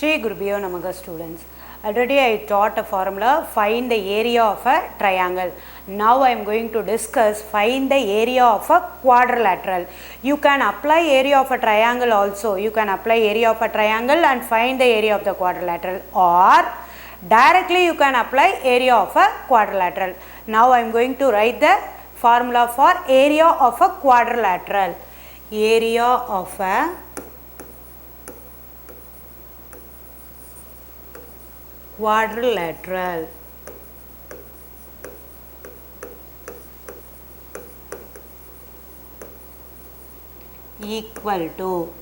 Shri Gurubhyo Namaha students. Already I taught a formula, find the area of a triangle. Now I am going to discuss find the area of a quadrilateral. You can apply area of a triangle also. You can apply area of a triangle and find the area of the quadrilateral, or directly you can apply area of a quadrilateral. Now I am going to write the formula for area of a quadrilateral. Area of a quadrilateral equal to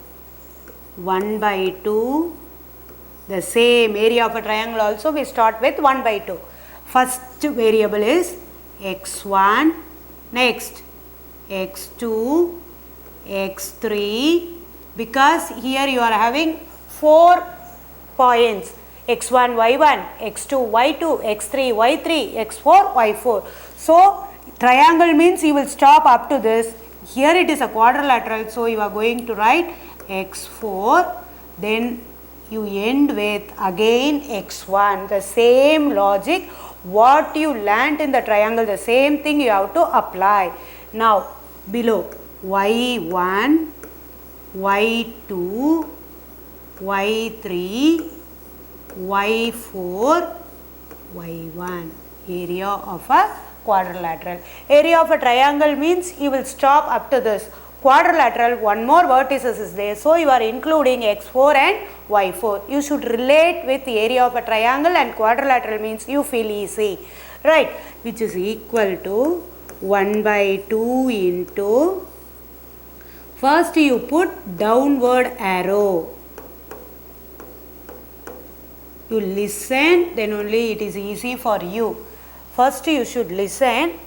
1 by 2. The same area of a triangle also we start with 1 by 2. First variable is x1, next x2, x3, because here you are having 4 points, x1, y1, x2, y2, x3, y3, x4, y4. So triangle means you will stop up to this. Here it is a quadrilateral, so you are going to write x4, then you end with again x1. The same logic what you learnt in the triangle, the same thing you have to apply. Now below y1, y2, y3, y4, y1. Area of a quadrilateral. Area of a triangle means you will stop up to this. Quadrilateral, one more vertices is there, so you are including x4 and y4. You should relate with the area of a triangle, and quadrilateral means you feel easy, right, which is equal to 1 by 2 into, first you put downward arrow. You listen, then only it is easy for you. First you should listen.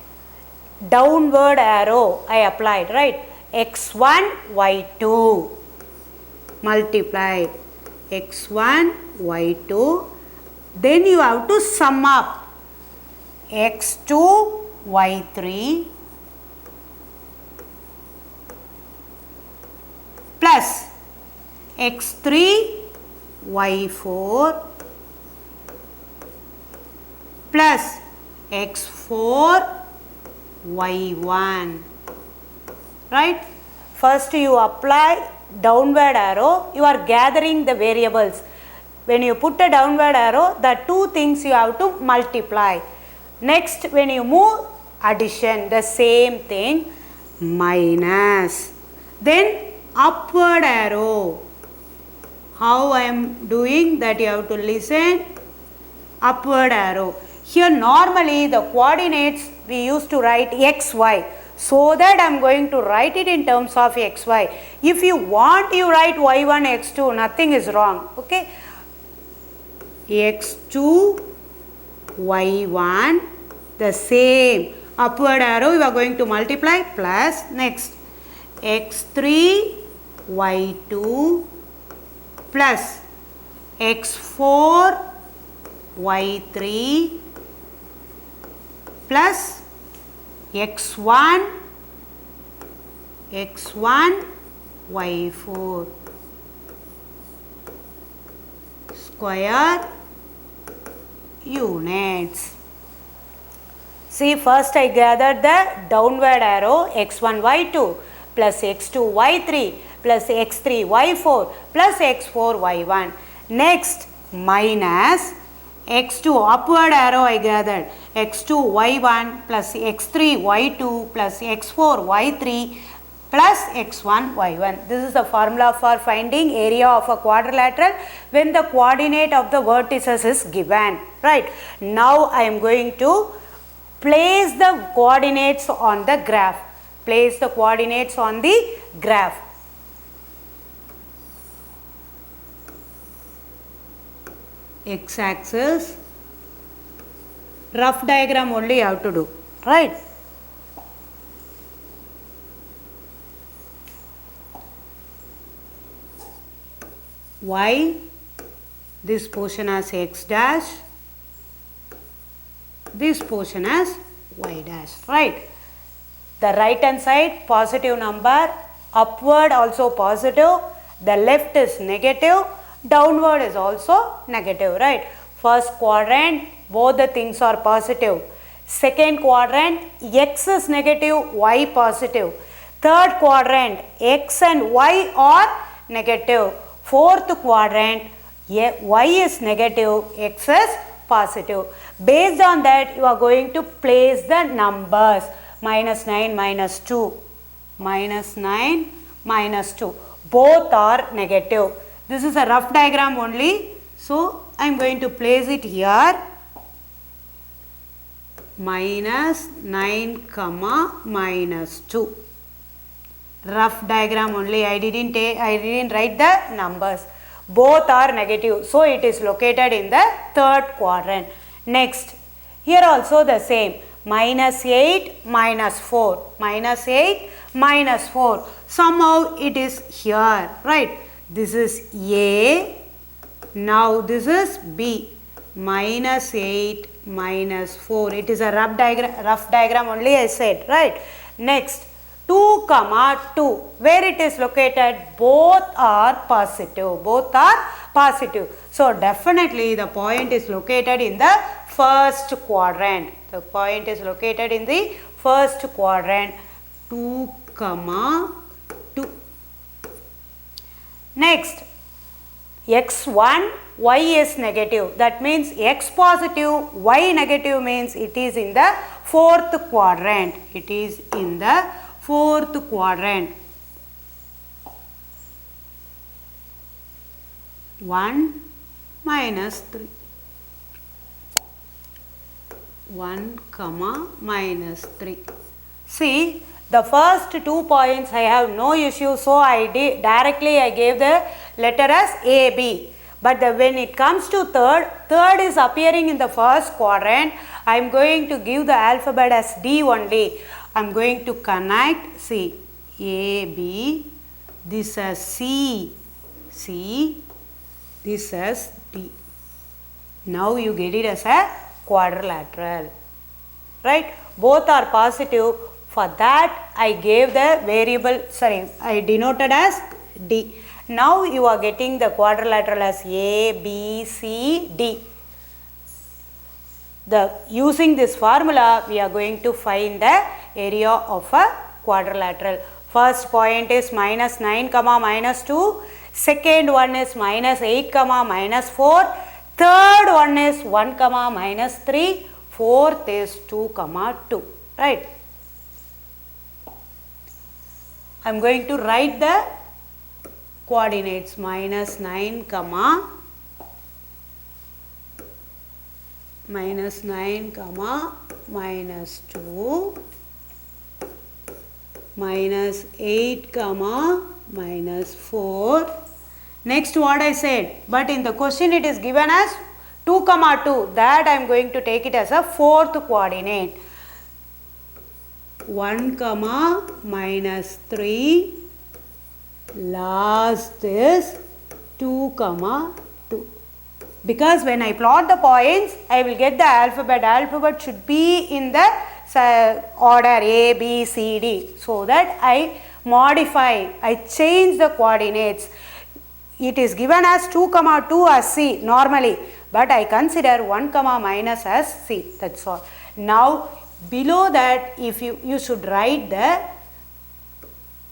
Downward arrow I applied, right? x1, y2 multiply x1, y2, then you have to sum up x2, y3 plus x3, y4 plus x4, y1, right? First you apply downward arrow, you are gathering the variables. When you put a downward arrow, the two things you have to multiply. Next, when you move, addition, the same thing, minus. Then upward arrow. How I am doing that you have to listen. Upward arrow. Here normally the coordinates we used to write xy. So that I am going to write it in terms of xy. If you want, you write y1, x2, nothing is wrong. Okay. x2, y1, the same. Upward arrow you are going to multiply plus next x3, y2 plus x4, y3 plus x1, y4 square units. See, first I gathered the downward arrow x1, y2 plus x2, y3 plus x3, y4 plus x4, y1. Next minus x2, upward arrow I gathered x2, y1 plus x3, y2 plus x4, y3 plus x1, y1. This is the formula for finding area of a quadrilateral when the coordinate of the vertices is given, right? Now I am going to place the coordinates on the graph. Place the coordinates on the graph. X-axis, rough diagram only you have to do, right? Y, this portion as x dash, this portion as y dash, right? The right hand side positive number, upward also positive, the left is negative, downward is also negative, right? First quadrant, both the things are positive. Second quadrant, x is negative, y positive. Third quadrant, x and y are negative. Fourth quadrant, y is negative, x is positive. Based on that, you are going to place the numbers. Minus 9, minus 2. Minus 9, minus 2. Both are negative. This is a rough diagram only. So, I am going to place it here. Minus 9, comma, minus 2. Rough diagram only. I didn't write the numbers. Both are negative. So, it is located in the third quadrant. Next, here also the same. Minus 8, minus 4. Minus 8, minus 4. Somehow it is here, right? This is A. Now this is B. Minus 8, minus 4. It is a rough diagram only, I said, right? Next, 2, comma 2. Where it is located? Both are positive. Both are positive. So, definitely the point is located in the first quadrant. The point is located in the first quadrant. 2, comma 2. Next, x1, y is negative. That means x positive, y negative means it is in the fourth quadrant. It is in the fourth quadrant. 1, minus 3. 1, comma, minus 3. See, the first 2 points I have no issue, so I gave the letter as A, B. But when it comes to third is appearing in the first quadrant. I am going to give the alphabet as D only. I am going to connect, see, A, B, this as C, this as D. Now you get it as a quadrilateral, right? Both are positive. For that I gave the variable, I denoted as D. Now you are getting the quadrilateral as A, B, C, D. Using this formula, we are going to find the area of a quadrilateral. First point is minus 9, comma, minus 2. Second one is minus 8, comma, minus 4. Third one is 1, comma, minus 3. Fourth is 2, comma, 2. Right? I am going to write the coordinates. Minus 9, comma, minus 9, comma, minus 2. Minus 8, comma, minus 4. Next, what I said, but in the question it is given as 2, comma 2. That I am going to take it as a fourth coordinate. 1, comma, minus 3. Last is 2, comma 2. Because when I plot the points, I will get the alphabet. Alphabet should be in the order A, B, C, D. So that I modify, I change the coordinates. It is given as 2, comma 2 as C normally, but I consider 1, comma minus as C. That's all. Now below that, if you should write the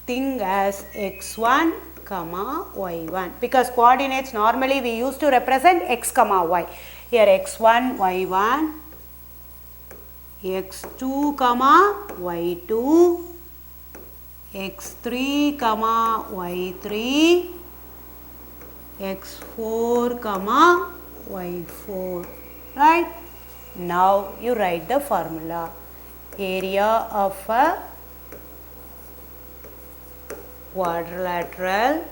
thing as x1, comma y1, because coordinates normally we used to represent x, comma y. Here x1, y1, x2, comma y2, x3, comma y3, x4, comma y4. Right? Now you write the formula. Area of a quadrilateral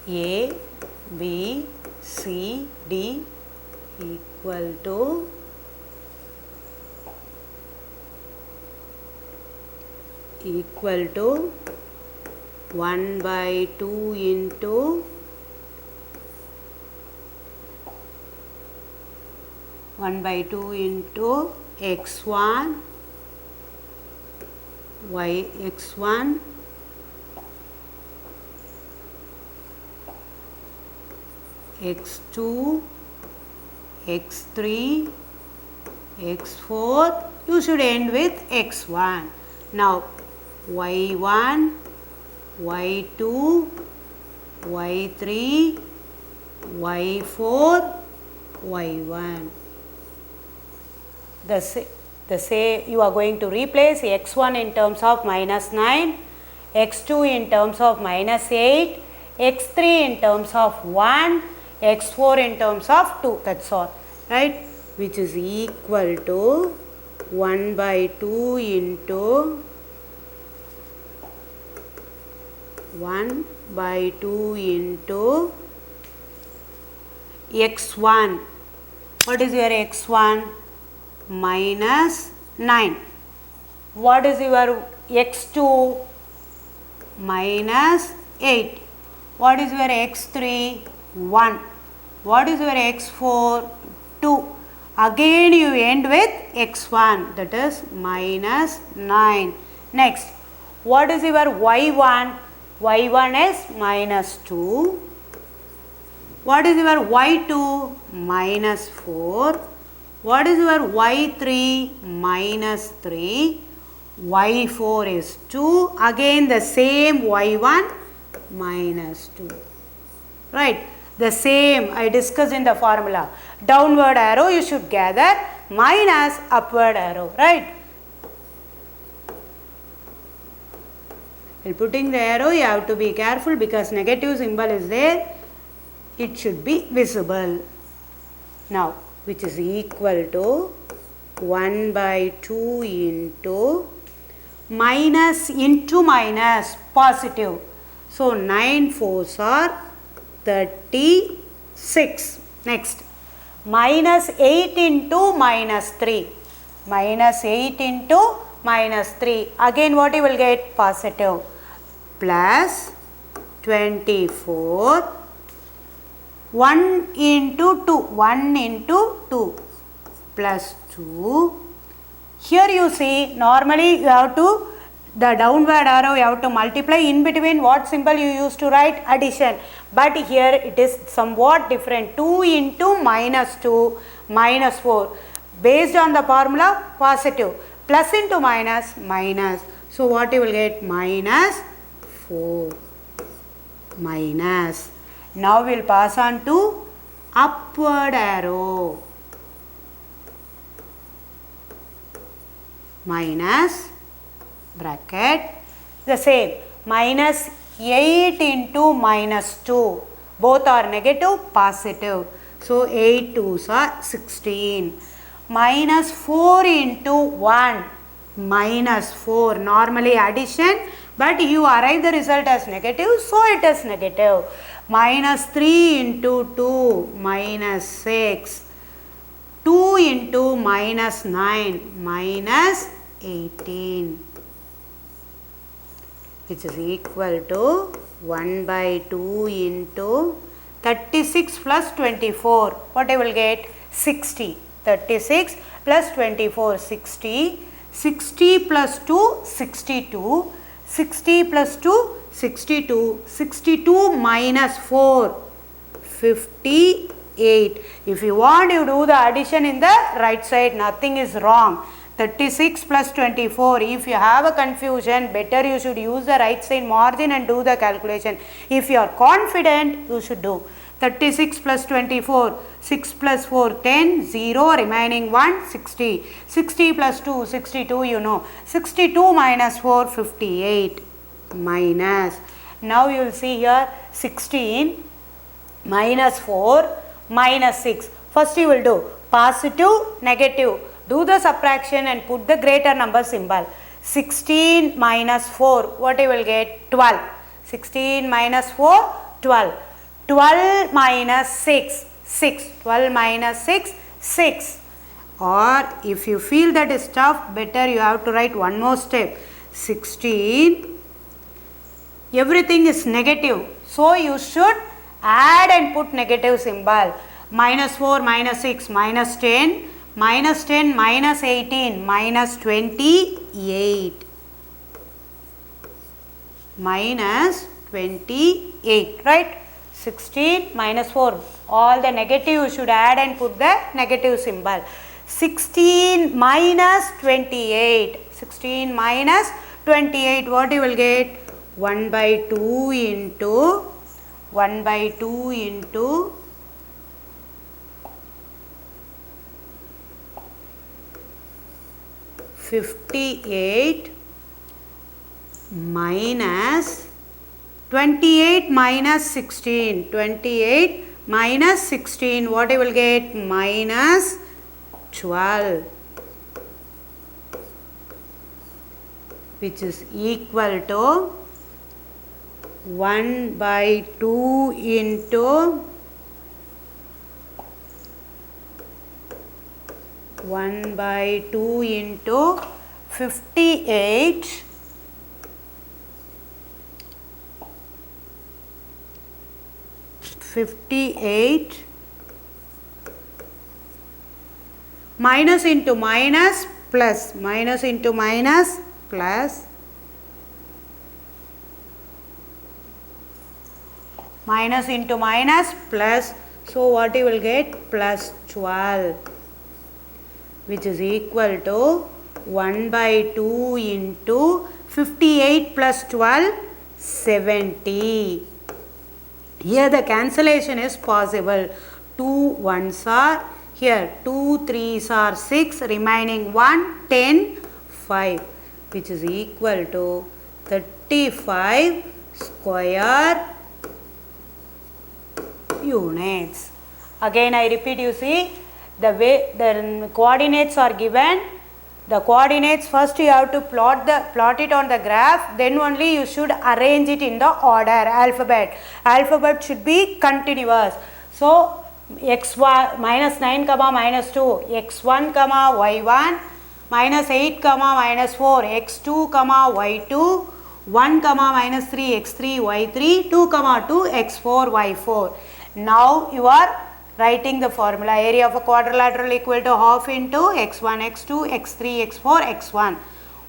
A, B, C, D equal to equal to 1 by 2 into 1 by 2 into x1 x1 x2 x3 x4, you should end with x1. Now y1 y2 y3 y4 y1. You are going to replace x1 in terms of minus 9, x2 in terms of minus 8, x3 in terms of 1, x4 in terms of 2, that's all, right, which is equal to 1 by 2 into 1 by 2 into x1. What is your x1? Minus 9. What is your x2? Minus 8. What is your x3? 1. What is your x4? 2. Again you end with x1, that is minus 9. Next, what is your y1? y1 is minus 2. What is your y2? Minus 4. What is your y3? Minus 3. y4 is 2. Again the same y1 minus 2. Right. The same I discussed in the formula. Downward arrow you should gather minus upward arrow. Right. While putting the arrow you have to be careful because negative symbol is there. It should be visible. Now, which is equal to 1 by 2 into minus into minus positive. So 9 fours are 36. Next, minus 8 into minus 3. Minus 8 into minus 3. Again what you will get? Positive. Plus 24. 1 into 2. 1 into 2. Plus 2. Here you see, normally you have to, the downward arrow you have to multiply. In between what symbol you used to write? Addition. But here it is somewhat different. 2 into minus 2 minus 4. Based on the formula, positive. Plus into minus, minus. So what you will get? Minus 4. Minus. Now we will pass on to upward arrow. Minus bracket the same, minus 8 into minus 2, both are negative, positive. So 8 2s are 16. Minus 4 into 1, minus 4, normally addition, but you arrive the result as negative, so it is negative. Minus 3 into 2, minus 6. 2 into minus 9, minus 18, which is equal to 1 by 2 into 36 plus 24. What I will get? 60. 36 plus 24, 60. 60 plus 2, 62. 60 plus 2, 62. 62 minus 4, 58. If you want, you do the addition in the right side, nothing is wrong. 36 plus 24. If you have a confusion, better you should use the right side margin and do the calculation. If you are confident, you should do 36 plus 24. 6 plus 4, 10, 0, remaining 1, 60. 60 plus 2, 62, you know. 62 minus 4, 58. Minus. Now you will see here 16 minus 4 minus 6. First you will do positive, negative. Do the subtraction and put the greater number symbol. 16 minus 4, what you will get? 12. 16 minus 4, 12. 12 minus 6, 6. 12 minus 6, 6. Or if you feel that is tough, better you have to write one more step. 16. Everything is negative. So you should add and put negative symbol. Minus 4, minus 6, minus 10. Minus 10, minus 18, minus 28. minus 28, right? 16 minus 4, all the negative you should add and put the negative symbol. 16 minus 28, 16 minus 28, what you will get? 1 by 2 into 1 by 2 into 58 minus 28 minus 16, 28 minus 16, what you will get? Minus 12, which is equal to 1 by 2 into 1 by 2 into 58 minus into minus plus, minus into minus plus, minus into minus plus, so what you will get? Plus 12, which is equal to 1 by 2 into 58 plus 12, 70. Here the cancellation is possible. 2 1s are here, 2 3s are 6, remaining 1, 10, 5, which is equal to 35 square units. Again I repeat, you see, the way the coordinates are given, the coordinates first you have to plot it on the graph, then only you should arrange it in the order, alphabet should be continuous. So x1 minus 9 comma minus 2, x1 comma y1, minus 8 comma minus 4, x2 comma y2, 1 comma minus 3, x3 y3, 2 comma 2, x4 y4. Now you are writing the formula. Area of a quadrilateral equal to half into x1, x2, x3, x4, x1,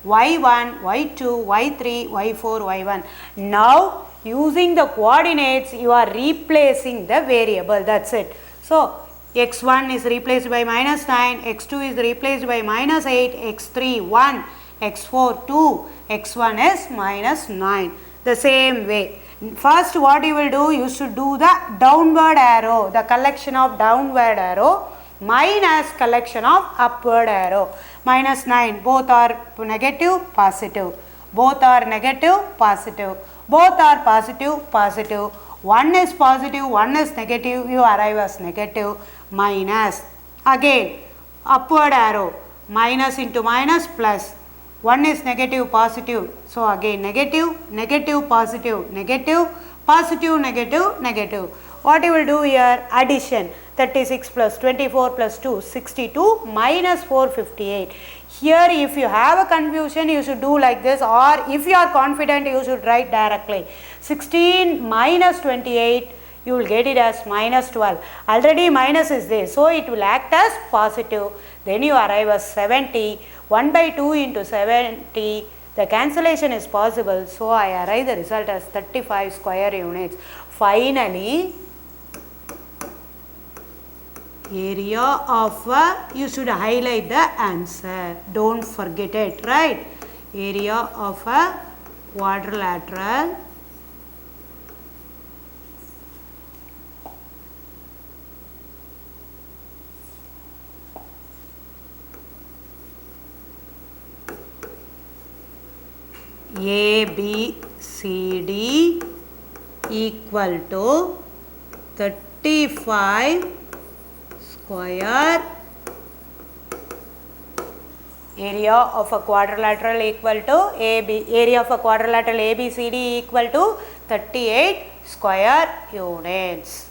y1, y2, y3, y4, y1. Now using the coordinates you are replacing the variable, that's it. So x1 is replaced by minus 9, x2 is replaced by minus 8, x3 1, x4 2, x1 is minus 9. The same way, first what you will do, you should do the downward arrow, the collection of downward arrow minus collection of upward arrow. Minus 9, both are negative, positive, both are negative, positive, both are positive, positive, one is positive, one is negative, you arrive as negative, minus, again upward arrow, minus into minus plus, one is negative, positive, so again negative, negative, positive, negative, positive, negative, negative. What you will do here? Addition, 36 plus 24 plus 2, 62 minus 458. Here if you have a confusion you should do like this, or if you are confident you should write directly. 16 minus 28, you will get it as minus 12. Already minus is there, so it will act as positive. Then you arrive as 70. 1 by 2 into 70, the cancellation is possible, so I arrive the result as 35 square units. Finally, area of you should highlight the answer, don't forget it, right? Area of a quadrilateral ABCD equal to 35 square. Area of a quadrilateral equal to area of a quadrilateral ABCD equal to 38 square units.